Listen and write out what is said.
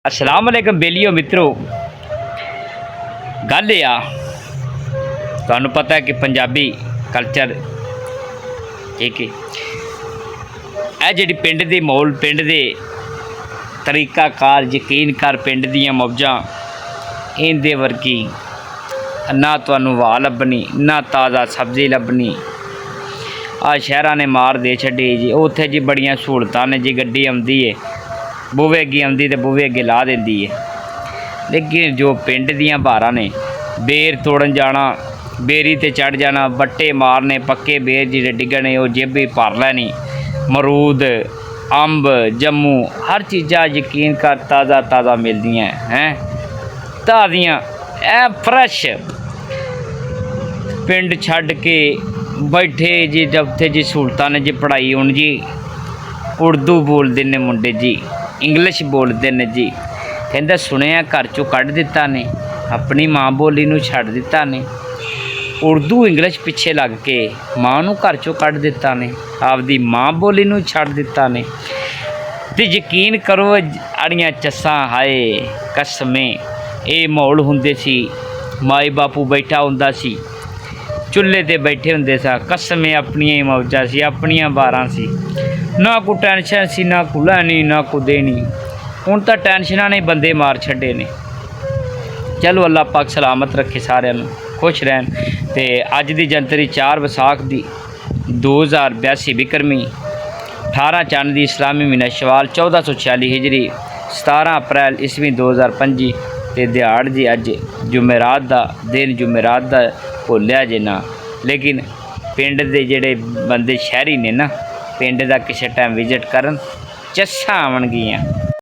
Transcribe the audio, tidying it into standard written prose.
अस्सलाम वालेकुम बेलियो मित्रों। गल ये आ तुहानूं पता है कि पंजाबी कल्चर ठीक है यह जिहड़ी पिंड दी माहौल पिंड दे तरीकाकार यकीन कर पिंड दियां मौजां इंदे वर्गी ना तुहानूं वाह लभनी ना ताज़ा सब्जी लभनी। आ शहरां ने मार दे छड्डी जी। उत्थे जी बड़ियां सहूलतां ने जी। गड्डी आउंदी है बूहे अगे आउंदी ते बूहे अगे ला देंदी है। लेकिन जो पिंड दियां बहारां ने बेर तोड़न जाना बेरी ते चढ़ जाना बट्टे मारने पक्के बेर जिहड़े डिग्गने वो जेबी भर लैनी। मरूद अंब जम्मू हर चीज़ां यकीन कर ताज़ा ताज़ा मिलदियां हैं ताज़ियां ऐ फ्रैश। पिंड छड्ड के बैठे जी उत्थे जी सहूलतां ने जी। पढ़ाई हुण जी उर्दू बोलते ने मुंडे जी इंग्लिश बोलते ने जी। कहंदे सुनिया घर चों कढ़ दिता ने अपनी माँ बोली नूं छड्ड दिता ने। उर्दू इंग्लिश पिछे लग के माँ नूं घर चों कढ़ दिता ने आपदी माँ बोली नूं छड्ड दिता ने। ते यकीन करो अड़ियां चस्सां हाए कसमें ये माहौल हुंदे सी। माई बापू बैठा हुंदा सी चुल्हे ते बैठे हुंदे सा कसमें अपनियां ही मौजां सी अपनियां बारां सी। ना कोई टेंशन सी ना कोई लैनी ना कोई देनी। हुण तां टेंशनां ने बंदे मार छड्डे ने। चलो अल्लाह पाक सलामत रखे सारिआं नूं खुश रहन। ते अज दी जंतरी 4 विसाख दी 2082 विक्रमी 18 चंद दी इस्लामी महीना शवाल 1446 हिजरी 17 अप्रैल ईस्वी 2025 ते दिहाड़ जी अज जुमेरात दा दिन जुमेरात दा भुल्लिया जे ना। लेकिन पिंड दे जेड़े बंदे शहरी ने ना पिंड दा किसी टाइम विजिट करन चस्सां आवणगियां।